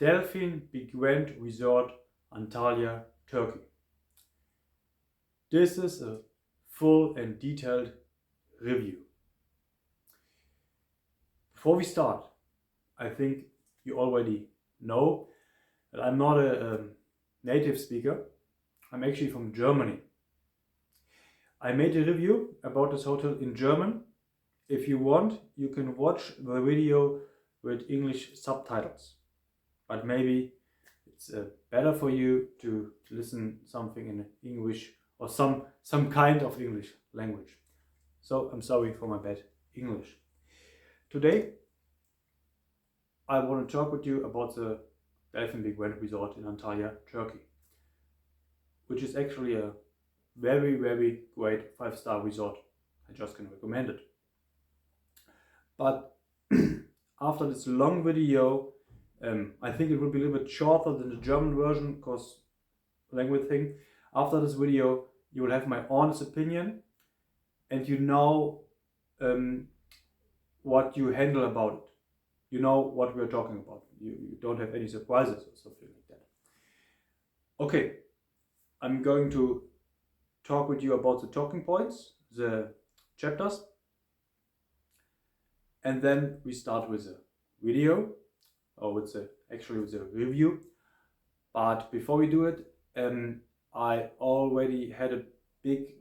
Delphin Big Grand Resort, Antalya, Turkey. This is a full and detailed review. Before we start, I think you already know that I'm not a native speaker. I'm actually from Germany. I made a review about this hotel in German. If you want, you can watch the video with English subtitles. But maybe it's better for you to listen something in English or some kind of English language. So I'm sorry for my bad English. Today I want to talk with you about the Delphin Big Grand Resort in Antalya, Turkey, which is actually a very, very great 5-star resort. I just can recommend it. But after this long video, I think it will be a little bit shorter than the German version because language thing. After this video, you will have my honest opinion and you know what you handle about it. You know what we're talking about. You don't have any surprises or something like that. Okay, I'm going to talk with you about the talking points, the chapters, and then we start with a video, or with the review. But before we do it, I already had a big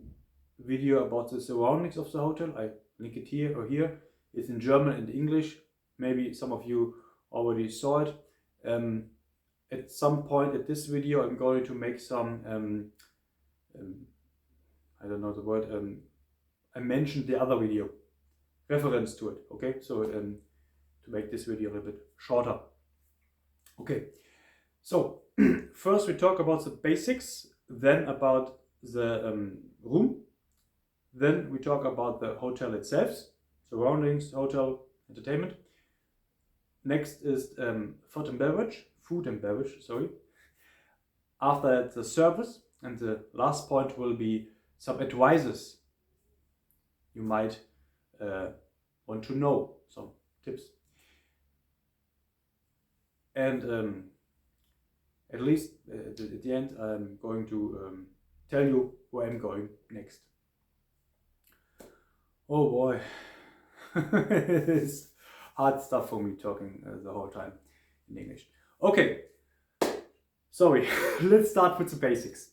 video about the surroundings of the hotel. I link it here or here. It's in German and English. Maybe some of you already saw it. At some point at this video, I'm going to make some, I don't know the word, I mentioned the other video, reference to it, okay? So to make this video a little bit shorter. Okay, so first we talk about the basics, then about the room, then we talk about the hotel itself, surroundings, hotel, entertainment. Next is food and beverage, sorry. After that, the service, and the last point will be some advices you might want to know, some tips. And at least at the end, I'm going to tell you where I'm going next. Oh boy, it's hard stuff for me talking the whole time in English. Okay, sorry, let's start with the basics.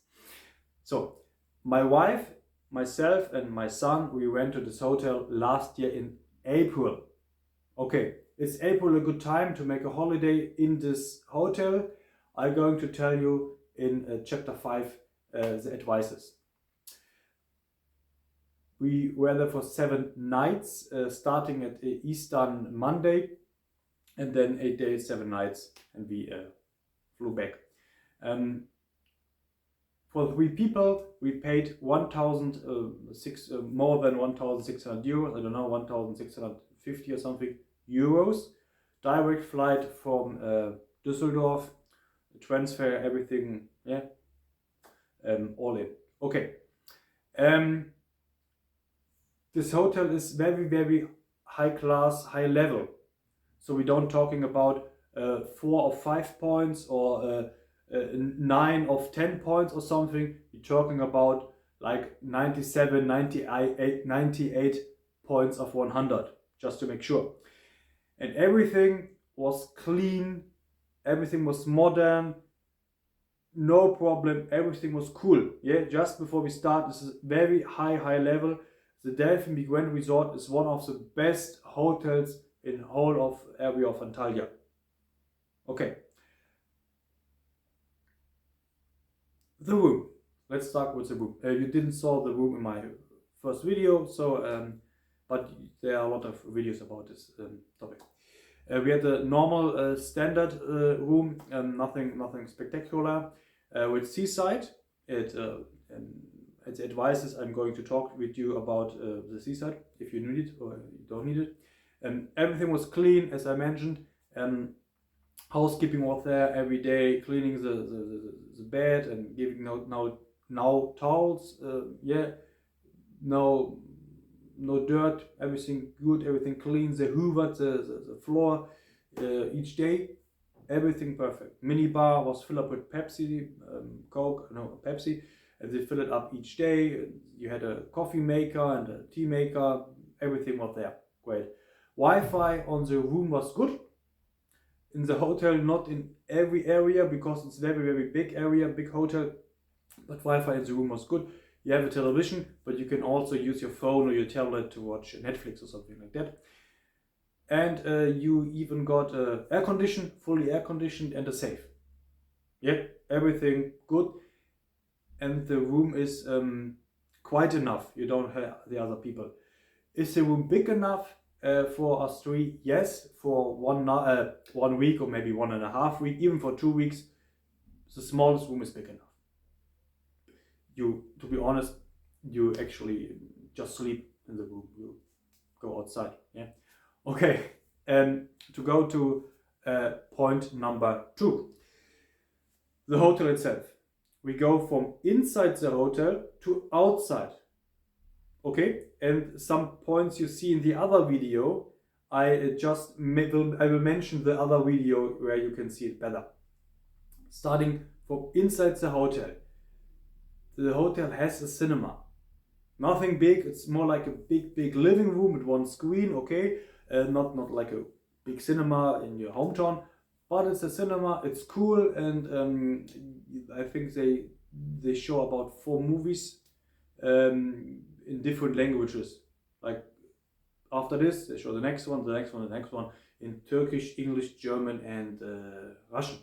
So, my wife, myself and my son, we went to this hotel last year in April. Okay, is April a good time to make a holiday in this hotel? I'm going to tell you in chapter 5 the advices. We were there for 7 nights, starting at Easter Monday, and then 8 days, 7 nights, and we flew back. For 3 people, we paid more than 1,600 euros. I don't know, 1,650 or something euros. Direct flight from Düsseldorf, transfer, everything, yeah, all in. Okay. This hotel is very, very high class, high level. So we don't talking about 4 or 5 points or 9 of 10 points or something. We're talking about like 97, 98 points of 100, just to make sure. And everything was clean, everything was modern, no problem, everything was cool. Yeah, just before we start, this is very high level. The Delphin Big Grand Resort is one of the best hotels in the whole of area of Antalya. Okay. The room. Let's start with the room. You didn't saw the room in my first video, so but there are a lot of videos about this topic. We had a normal standard room, nothing spectacular, with seaside. As advices, I'm going to talk with you about the seaside, if you need it or you don't need it. Everything was clean, as I mentioned. Housekeeping was there every day, cleaning the bed and giving now towels. Yeah, no dirt, everything good, everything clean. They hoovered the floor each day. everything perfect. Minibar was filled up with Pepsi, Pepsi, and they fill it up each day. You had a coffee maker and a tea maker, everything was there, great. Wi-Fi on the room was good. In the hotel, not in every area, because it's very big area, big hotel, but Wi-Fi in the room was good. You have a television, but you can also use your phone or your tablet to watch Netflix or something like that. And you even got air conditioned, fully air conditioned, and a safe. Yeah, everything good. And the room is quite enough. You don't have the other people. Is the room big enough for us three? Yes. For 1 week or maybe 1.5 weeks, even for 2 weeks, the smallest room is big enough. To be honest, you actually just sleep in the room. You go outside. Yeah. Okay. To go to point number 2, the hotel itself. We go from inside the hotel to outside. Okay, and some points you see in the other video, I will mention the other video where you can see it better. Starting from inside the hotel. The hotel has a cinema. Nothing big, it's more like a big living room with one screen, okay? Not like a big cinema in your hometown, but it's a cinema, it's cool, and I think they show about 4 movies in different languages. Like after this, they show the next one in Turkish, English, German, and Russian.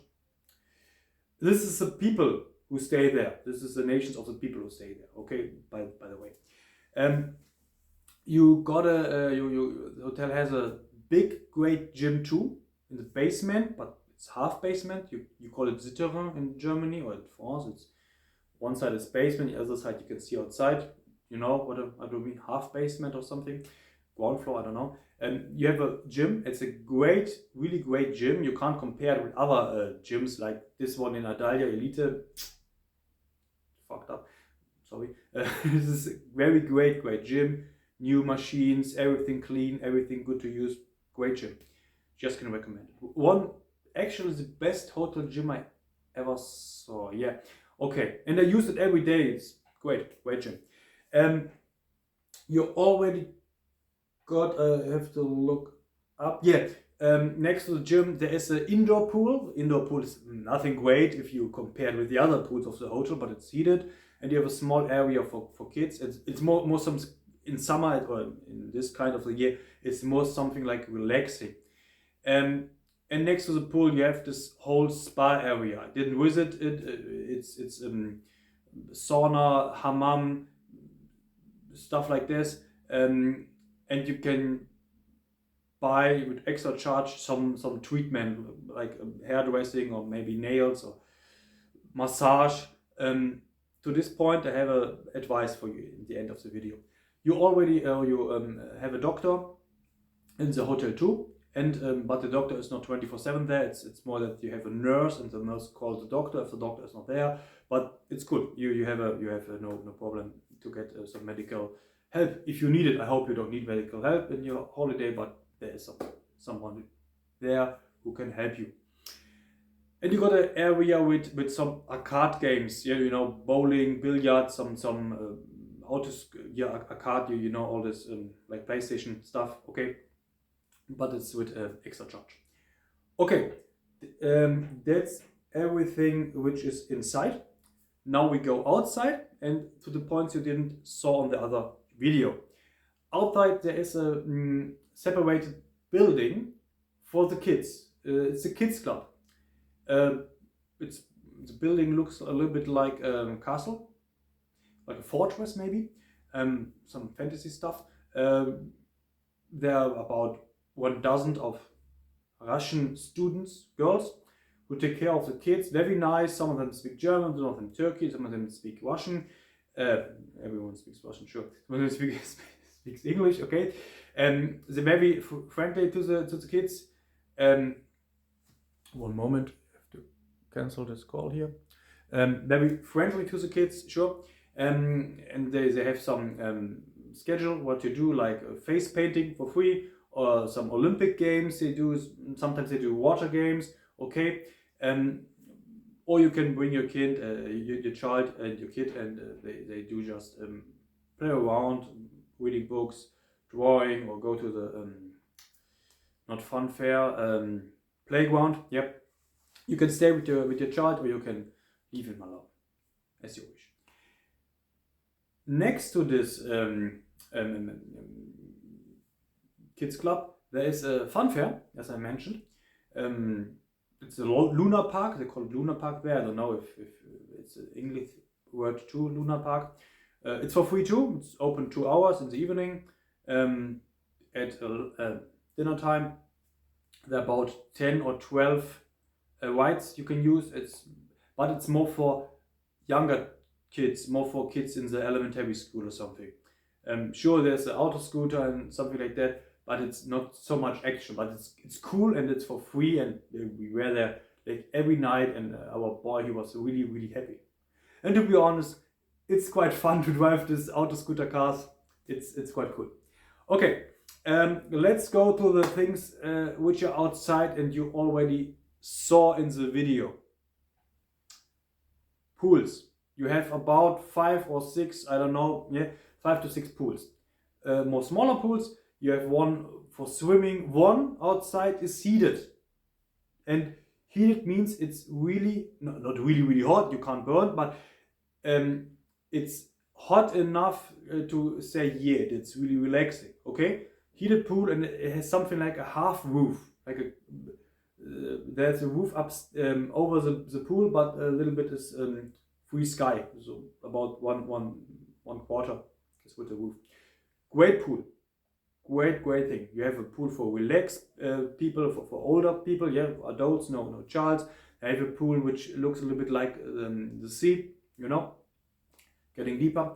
This is the people who stay there. This is the nations of the people who stay there. Okay, by the way, the hotel has a big, great gym too in the basement, but it's half basement. You call it Souterrain in Germany, or in France. It's one side is basement, the other side you can see outside. You know what I do mean? Half basement or something, ground floor. I don't know. And you have a gym. It's a great, really great gym. You can't compare it with other gyms like this one in Adalia Elite. Fucked up. Sorry. This is a very great gym. New machines, everything clean, everything good to use. Great gym. Just can recommend it. Actually the best hotel gym I ever saw. Yeah. Okay. And I use it every day. It's great gym. You already got. Have to look up. Yeah. Next to the gym there is an indoor pool. Indoor pool is nothing great if you compare it with the other pools of the hotel, but it's heated, and you have a small area for kids. It's more some in summer or in this kind of the year. It's more something like relaxing. And next to the pool you have this whole spa area. I didn't visit it. It's sauna, hammam, stuff like this. And you can buy with extra charge some treatment like hairdressing or maybe nails or massage. To this point I have a advice for you in the end of the video. You already have a doctor in the hotel too, and but the doctor is not 24/7 there. It's more that you have a nurse, and the nurse calls the doctor if the doctor is not there. But it's good. You have no problem to get some medical help if you need it. I hope you don't need medical help in your holiday, but there is someone there who can help you. And you got an area with some arcade games. Yeah, you know, bowling, billiards, some arcade. You know, all this like PlayStation stuff. Okay, but it's with extra charge. Okay, that's everything which is inside. Now we go outside and to the points you didn't saw on the other video. Outside there is a separated building for the kids. It's a kids club. The building looks a little bit like a castle, like a fortress maybe. Some fantasy stuff. There are about 1 dozen of Russian students, girls, who take care of the kids. Very nice. Some of them speak German, some of them Turkish, some of them speak Russian. Everyone speaks Russian, sure. Some of them speaks English, okay. They're very friendly to the kids. One moment, I have to cancel this call here. Very friendly to the kids, sure. And they have some schedule what to do, like face painting for free, or some Olympic games they do. Sometimes they do water games, okay. Or you can bring your kid, your child and your kid, and they do just play around, reading books, drawing, or go to the not fun fair, playground. Yep. You can stay with your child, or you can leave him alone, as you wish. Next to this kids club, there is a fun fair, as I mentioned. It's a Luna Park. They call it Luna Park there. I don't know if it's an English word too, Luna Park. It's for free too. It's open 2 hours in the evening. At dinner time, there are about 10 or 12 rides you can use. But it's more for younger kids, more for kids in the elementary school or something. Sure, there's an auto scooter and something like that, but it's not so much action. But it's cool and it's for free, and we were there like every night. And our boy, he was really, really happy. And to be honest, it's quite fun to drive this auto scooter cars. It's quite cool. Okay, let's go to the things which are outside and you already saw in the video. Pools. You have about 5 or 6, I don't know, 5 to 6 pools. More smaller pools, you have one for swimming. One outside is heated. And heated means it's really, not really, really hot, you can't burn, but it's hot enough to say, yeah, it's really relaxing, okay? Heated pool, and it has something like a half roof, like there's a roof up over the pool, but a little bit is free sky, so about one quarter is with the roof. Great pool, great thing. You have a pool for relaxed people, for older people, adults, no childs. I have a pool which looks a little bit like the sea, getting deeper.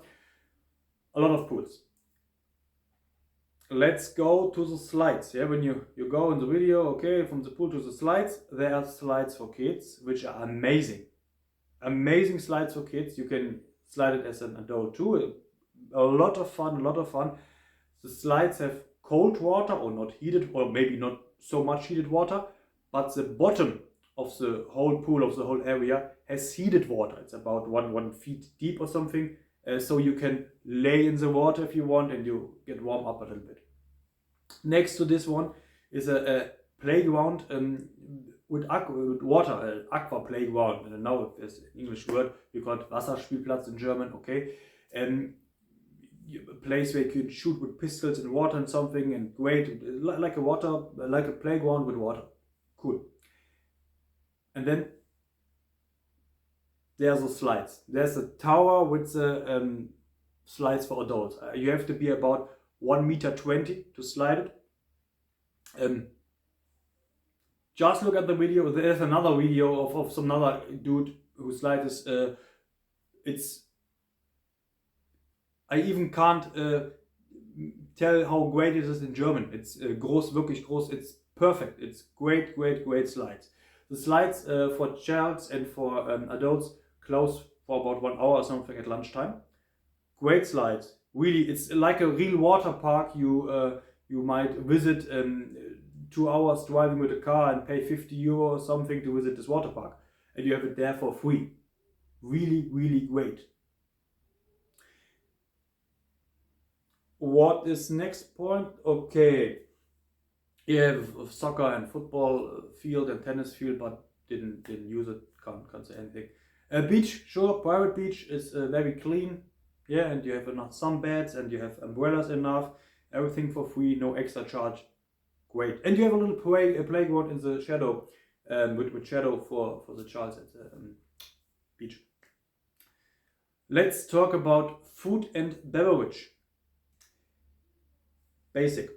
A lot of pools. Let's go to the slides. When you go in the video, okay, from the pool to the slides, there are slides for kids, which are amazing. Amazing slides for kids. You can slide it as an adult too. A lot of fun. The slides have cold water, or not heated, or maybe not so much heated water, but the bottom of the whole pool, of the whole area, has heated water. It's about 1 feet deep or something. So you can lay in the water if you want, and you get warm up a little bit. Next to this one is a playground with water, aqua playground. I don't know if there's an English word. We call it Wasserspielplatz in German, okay? A place where you can shoot with pistols in water and something, and great, like a playground with water. Cool. And then there's the slides. There's a tower with the slides for adults. You have to be about 1.20 meters to slide it. Just look at the video. There's another video of some other dude who slides. I even can't tell how great it is in German. It's groß, wirklich groß. It's perfect. It's great slides. The slides for childs and for adults close for about 1 hour or something at lunchtime. Great slides. Really, it's like a real water park. You might visit 2 hours driving with a car and pay 50 euro or something to visit this water park, and you have it there for free. Really great. What is next point? Okay, you have soccer and football field and tennis field, but didn't use it. Can't say anything. A beach, sure, private beach is very clean. And you have enough sunbeds, and you have umbrellas enough. Everything for free, no extra charge. Great. And you have a little playground in the shadow, with shadow for the child at the beach. Let's talk about food and beverage. Basic.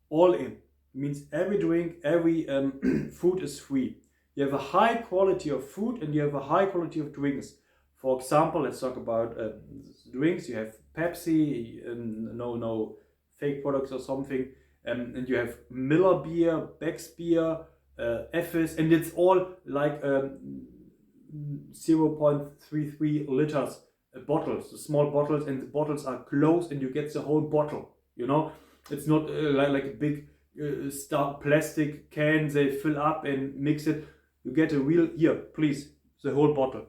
All in. Means every drink, every food is free. You have a high quality of food, and you have a high quality of drinks. For example, let's talk about drinks. You have Pepsi, no fake products or something, and you have Miller beer, Beck's beer, Effis, and it's all like 0.33 liters bottles, the small bottles, and the bottles are closed, and you get the whole bottle. It's not like a big plastic can they fill up and mix it. You get a real, here, please, the whole bottle.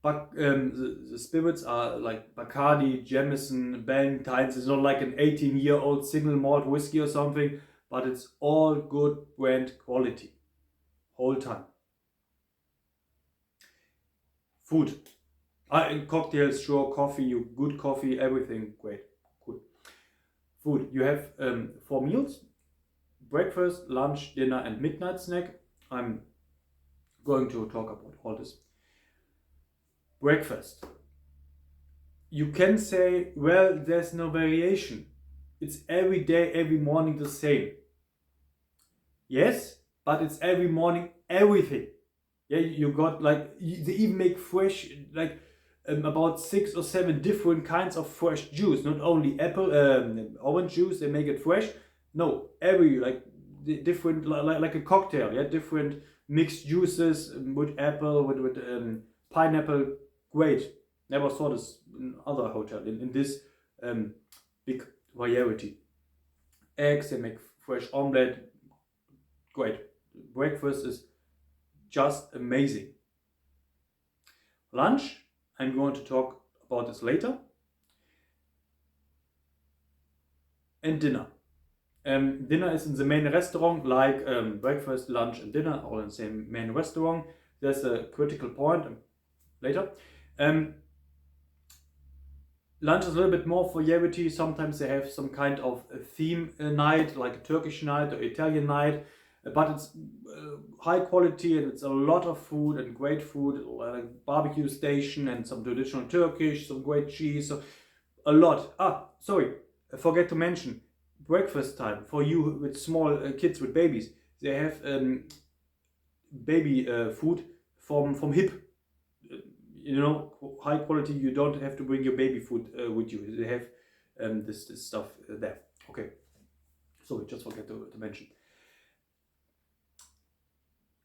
But the spirits are like Bacardi, Jameson, Ballantines. It's not like an 18-year-old single malt whiskey or something, but it's all good brand quality, whole time. Food. In cocktails, sure, coffee, good coffee, everything, great, good. Food. You have 4 meals: breakfast, lunch, dinner, and midnight snack. I'm going to talk about all this. Breakfast. You can say, well, there's no variation. It's every day, every morning the same. Yes, but it's every morning everything. Yeah, you got like, they even make fresh, like about 6 or 7 different kinds of fresh juice. Not only apple, orange juice, they make it fresh. No, every like different, like a cocktail. Yeah, different mixed juices with apple, with pineapple. Great. Never saw this in other hotel. In this big variety. Eggs, they make fresh omelette. Great. Breakfast is just amazing. Lunch, I'm going to talk about this later. And dinner. Dinner is in the main restaurant, like breakfast, lunch, and dinner, all in the same main restaurant. There's a critical point later. Lunch is a little bit more variety. Sometimes they have some kind of a theme night, like a Turkish night or Italian night, but it's high quality and it's a lot of food and great food, like barbecue station and some traditional Turkish, some great cheese, so a lot. Sorry, I forget to mention, breakfast time for you with small kids with babies. They have baby food from HIP. You know, high quality. You don't have to bring your baby food with you. They have this stuff there. Okay, sorry, just forget to mention.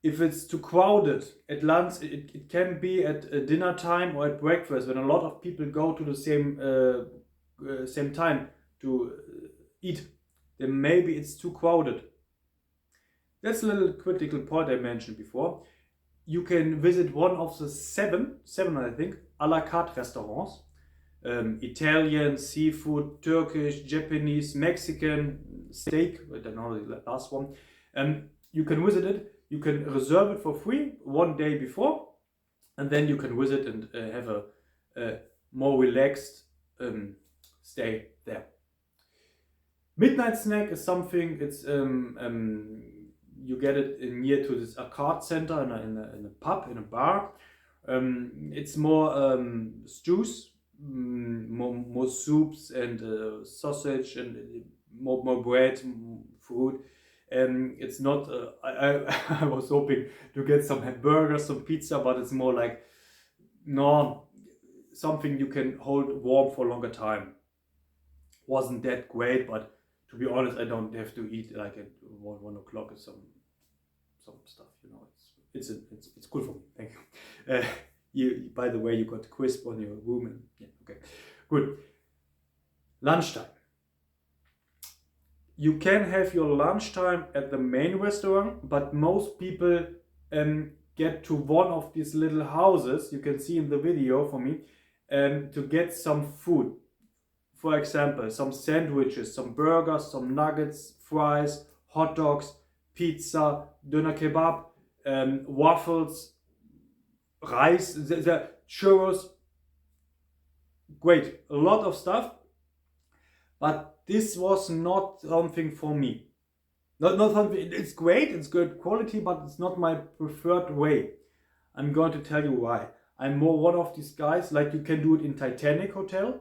If it's too crowded at lunch, it can be at dinner time or at breakfast when a lot of people go to the same time to eat. Then maybe it's too crowded. That's a little critical point I mentioned before. You can visit one of the seven I think, a la carte restaurants. Italian, seafood, Turkish, Japanese, Mexican, steak, I don't know the last one. You can visit it. You can reserve it for free one day before, and then you can visit and have a more relaxed stay there. Midnight snack is something, it's you get it near to this arcade center in a pub, in a bar. It's more stews, more soups and sausage and more bread, food. It's not, I was hoping to get some hamburgers, some pizza, but it's more like, no, something you can hold warm for a longer time. Wasn't that great, but to be honest, I don't have to eat like at 1 o'clock or some stuff, you know. It's cool for me. Thank you. You, by the way, you got crisp on your room, and yeah, okay, good. Lunchtime. You can have your lunchtime at the main restaurant, but most people get to one of these little houses, you can see in the video for me, to get some food. For example, some sandwiches, some burgers, some nuggets, fries, hot dogs, pizza, doner kebab, waffles, rice, the churros. Great, a lot of stuff. But this was not something for me. Not something. It's great, it's good quality, but it's not my preferred way. I'm going to tell you why. I'm more one of these guys, like you can do it in Titanic Hotel,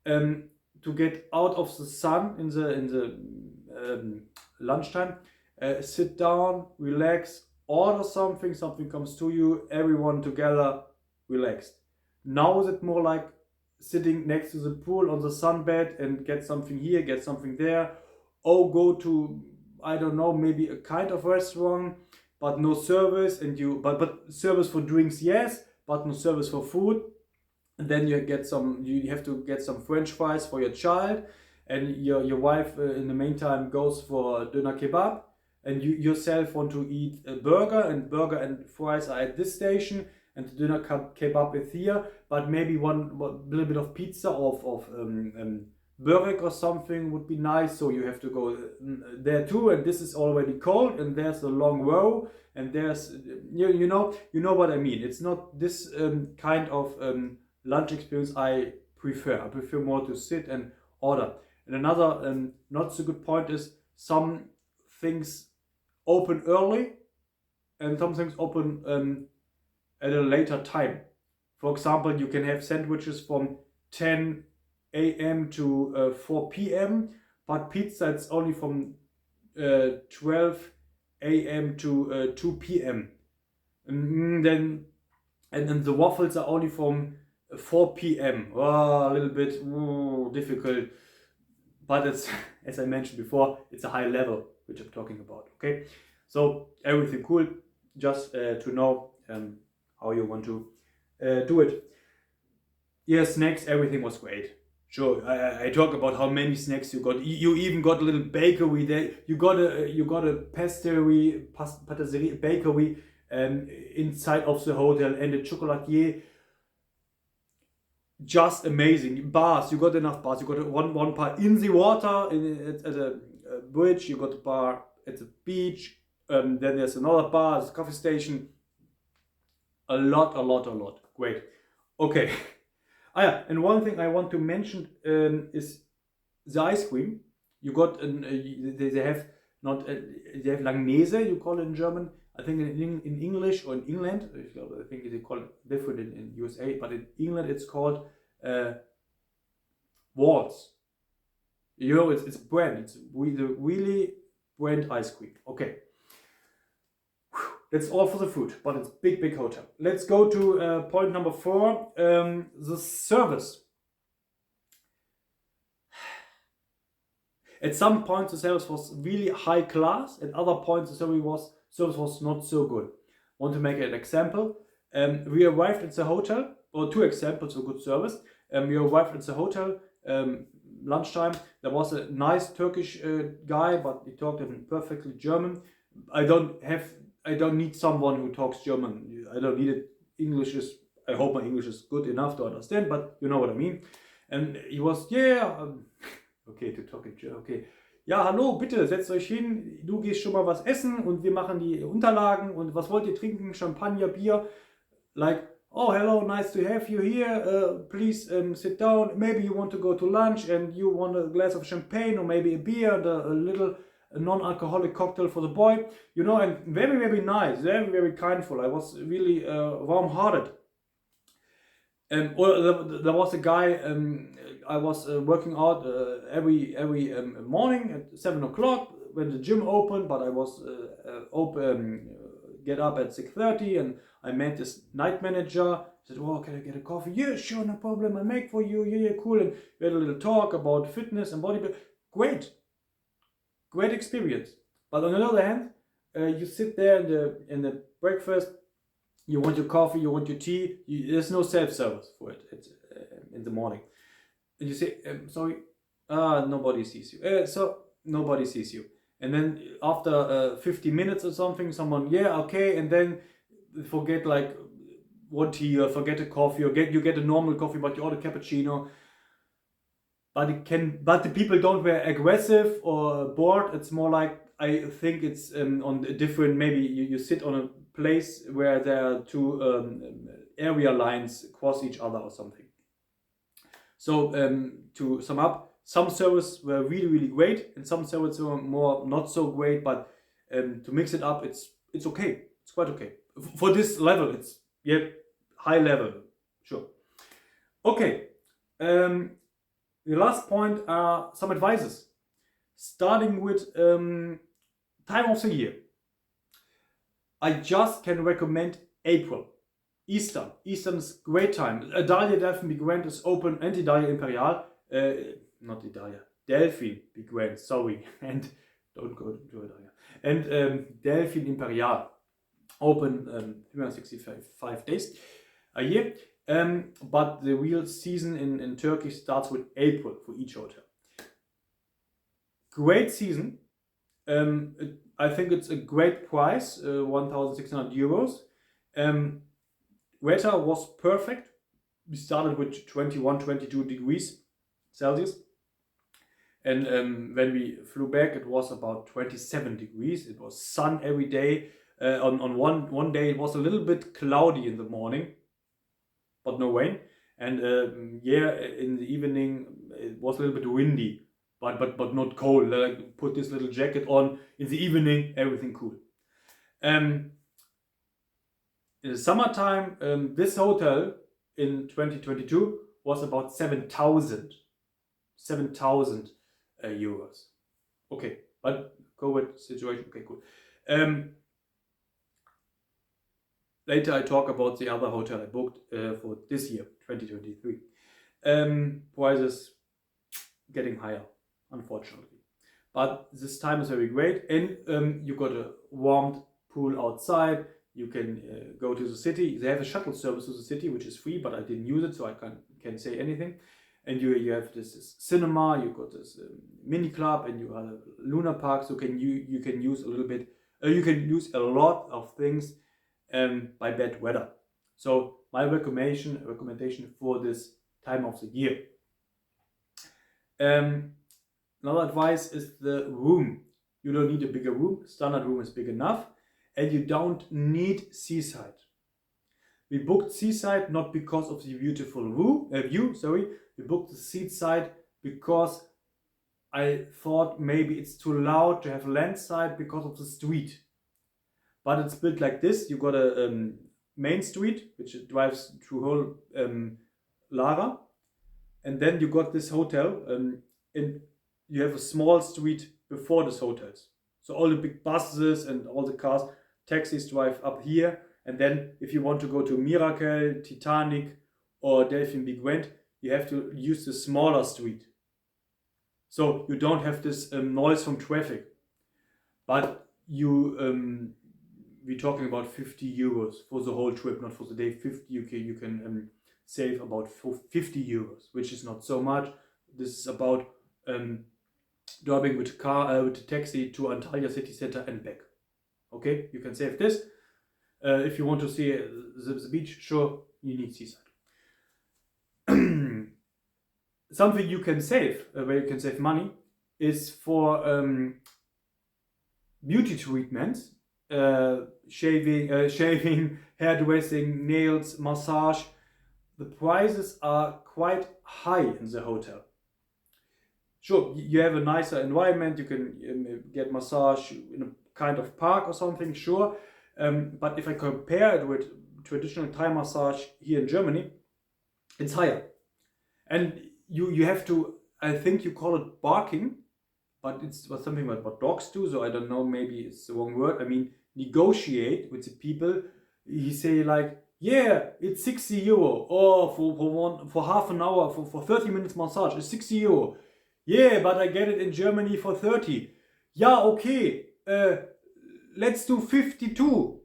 to get out of the sun in the lunchtime. Sit down, relax, order something comes to you, everyone together, relaxed. Now is it more like sitting next to the pool on the sunbed and get something here, get something there, or go to, I don't know, maybe a kind of restaurant, but no service, and but service for drinks, yes, but no service for food. And then you have to get some French fries for your child, and your wife in the meantime goes for doner kebab, and you yourself want to eat a burger and fries are at this station, and the dinner kebab is here, but maybe one little bit of pizza of Beverage or something would be nice, so you have to go there too, and this is already cold, and there's a long row, and there's you know what I mean. It's not this kind of lunch experience I prefer. I prefer more to sit and order. And another not so good point is some things open early and some things open at a later time. For example, you can have sandwiches from 10 a.m. to 4 p.m. but pizza it's only from 12 a.m. to 2 p.m. And then the waffles are only from 4 p.m. Oh, a little bit difficult, but it's as I mentioned before, it's a high level which I'm talking about. Okay, so everything cool, just to know how you want to do it. Yeah, snacks, everything was great. Sure, I talk about how many snacks you got. You even got a little bakery there. You got a patisserie bakery inside of the hotel, and a chocolatier. Just amazing. Bars, you got enough bars. You got one bar in the water at a bridge. You got a bar at the beach. Then there's another bar, there's a coffee station. A lot. Great. Okay. Yeah, and one thing I want to mention is the ice cream. You got they have not they have Langnese, you call it in German. I think in English or in England, I think they call it different in USA, but in England it's called Waltz. You know, it's brand. It's really brand ice cream. Okay. That's all for the food, but it's big hotel. Let's go to point number 4, the service. At some points the service was really high class, at other points the service was not so good. Want to make an example. We arrived at the hotel, or 2 examples of good service. We arrived at the hotel, lunchtime. There was a nice Turkish guy, but he talked in perfectly German. I don't need someone who talks German. I don't need it. I hope my English is good enough to understand, but you know what I mean. And he was, okay, to talk in German, okay. Ja, hallo, bitte, setzt euch hin, du gehst schon mal was essen und wir machen die Unterlagen und was wollt ihr trinken? Champagner, Bier? Like, oh, hello, nice to have you here, please sit down, maybe you want to go to lunch and you want a glass of champagne or maybe a beer and a little non-alcoholic cocktail for the boy, you know, and very nice, very kindful. I was really warm-hearted. Or there was a guy I was working out every morning at 7 o'clock when the gym opened, but I was get up at 6:30, and I met this night manager. I said, "Oh, can I get a coffee?" "Yeah, sure, no problem. I make for you." Yeah, cool. And we had a little talk about fitness and bodybuilding. Great experience. But on the other hand, you sit there in the breakfast, you want your coffee, you want your tea, there's no self-service for it. It's in the morning. And you say, sorry, nobody sees you. So nobody sees you. And then after 50 minutes or something, someone, yeah, okay, and then forget like one tea or forget a coffee or you get a normal coffee, but you order cappuccino. But the people don't were aggressive or bored. It's more like, I think it's on a different, maybe you sit on a place where there are 2 area lines cross each other or something. So to sum up, some services were really great and some services were more not so great, but to mix it up, it's okay. It's quite okay. For this level, it's high level, sure. Okay. The last point are some advices, starting with time of the year. I just can recommend April, Easter. Easter's great time. Adalia Delphin Big Grand is open, and Adalia Imperial, not Adalia, Delphin Big Grand, sorry, and don't go to Adalia. And Delphin Imperial open 365 days a year. But the real season in Turkey starts with April for each hotel. Great season. I think it's a great price, 1,600 euros. Weather was perfect. We started with 21, 22 degrees Celsius. And when we flew back, it was about 27 degrees. It was sun every day. On one day, it was a little bit cloudy in the morning, but no rain. And in the evening, it was a little bit windy, but not cold. I put this little jacket on in the evening, everything cool. In the summertime, this hotel in 2022 was about 7,000 euros. Okay, but COVID situation, okay, cool. Later I talk about the other hotel I booked for this year, 2023. Prices getting higher, unfortunately. But this time is very great, and you got a warmed pool outside. You can go to the city. They have a shuttle service to the city, which is free, but I didn't use it, so I can't say anything. And you have this cinema, you got this mini club, and you have a Luna Park. So you can use a little bit. You can use a lot of things by bad weather. So my recommendation for this time of the year. Another advice is the room. You don't need a bigger room. Standard room is big enough, and you don't need seaside. We booked seaside not because of the beautiful view. We booked the seaside because I thought maybe it's too loud to have landside because of the street. But it's built like this. You got a main street which drives through whole Lara, and then you got this hotel, and you have a small street before this hotels. So all the big buses and all the cars, taxis drive up here. And then if you want to go to Miracle, Titanic or Delphin Big Grand, you have to use the smaller street. So you don't have this noise from traffic. But we're talking about 50 euros for the whole trip, not for the day. 50 you can save about 50 euros, which is not so much. This is about driving with a taxi to Antalya city center and back. Okay, you can save this. If you want to see the beach, sure, you need seaside. Something you can save, where you can save money, is for beauty treatments, shaving, hairdressing, nails, massage. The prices are quite high in the hotel. Sure, you have a nicer environment, you can get massage in a kind of park or something, sure. But if I compare it with traditional Thai massage here in Germany, it's higher. And you have to, I think you call it barking, but it's something like what dogs do, so I don't know, maybe it's the wrong word. I mean, negotiate with the people. He say like, yeah, it's 60 euro, or for half an hour, for 30 minutes massage, it's 60 euro. Yeah, but I get it in Germany for 30. Yeah, okay, let's do 52.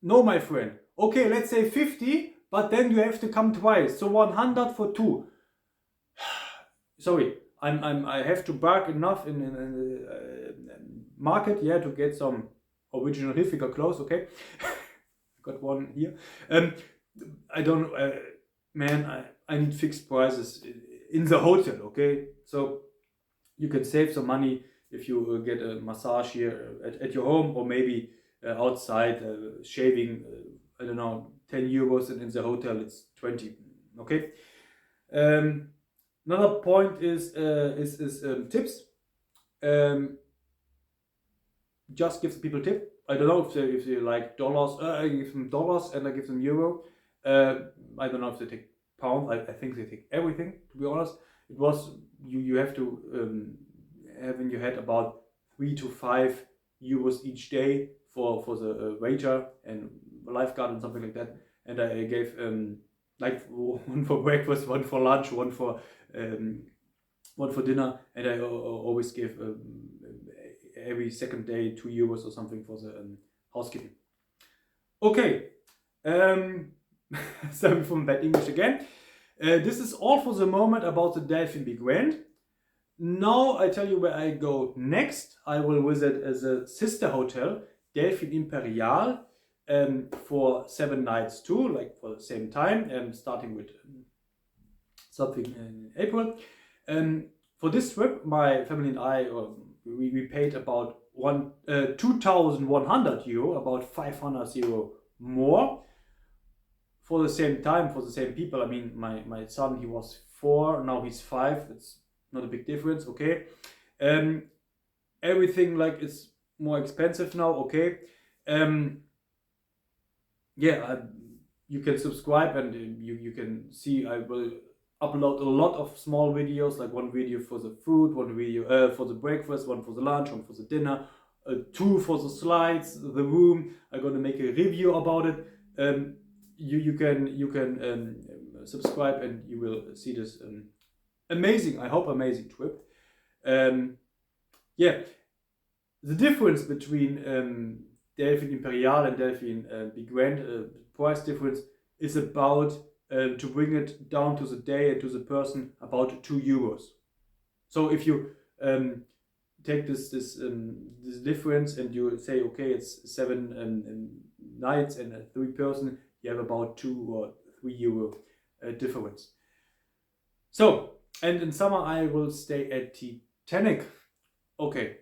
No, my friend. Okay, let's say 50, but then you have to come twice. So 100 for two. Sorry, I have to bark enough in the market, yeah, to get some original Hilfiger clothes. Okay, got one here. I don't, man. I need fixed prices in the hotel. Okay, so you can save some money if you get a massage here at your home, or maybe outside shaving. I don't know, 10 euros, and in the hotel it's 20. Okay. Another point is tips. Just give the people tip. I don't know if they like dollars. I give them dollars and I give them euro. I don't know if they take pound. I think they take everything. To be honest, it was you have to have in your head about 3 to 5 euros each day for the waiter and lifeguard and something like that. And I gave like one for breakfast, one for lunch, one for dinner, and I always give every second day 2 euros or something for the housekeeping. Okay, sorry from bad English again. This is all for the moment about the Delphin Big Grand. Now I tell you where I go next. I will visit as a sister hotel, Delphin Imperial, for 7 nights too, like for the same time, starting with something in April. For this trip, my family and I, we paid about 2,100 euro, about 500 euro more for the same time, for the same people. I mean, my son, he was 4, now he's 5. It's not a big difference, okay. Everything like is more expensive now, okay. Yeah, you can subscribe and you can see I will upload a lot of small videos, like one video for the food, one video for the breakfast, one for the lunch, one for the dinner, 2 for the slides, the room. I'm gonna make a review about it. You can subscribe and you will see this amazing, I hope amazing trip. Yeah, the difference between Delphin Imperial and Delphin Big Grand, price difference is about, to bring it down to the day and to the person, about 2 euros. So if you take this difference and you say, okay, it's 7 nights and 3 person, you have about 2 or 3 euro difference. So, and in summer I will stay at Titanic. Okay.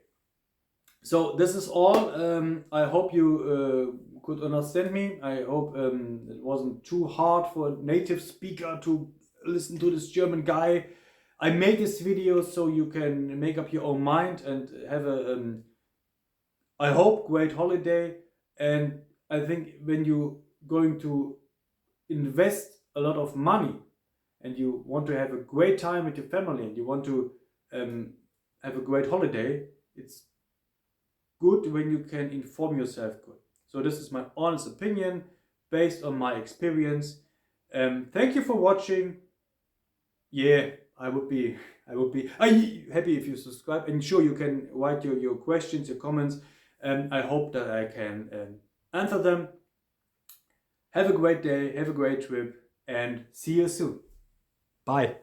So this is all. I hope you could understand me. I hope it wasn't too hard for a native speaker to listen to this German guy. I made this video so you can make up your own mind and have a, I hope, great holiday. And I think when you're going to invest a lot of money and you want to have a great time with your family and you want to have a great holiday, it's good when you can inform yourself good. So this is my honest opinion based on my experience. Thank you for watching. Yeah, I would be happy if you subscribe, and sure, you can write your questions, your comments, and I hope that I can answer them. Have a great day, have a great trip, and see you soon. Bye.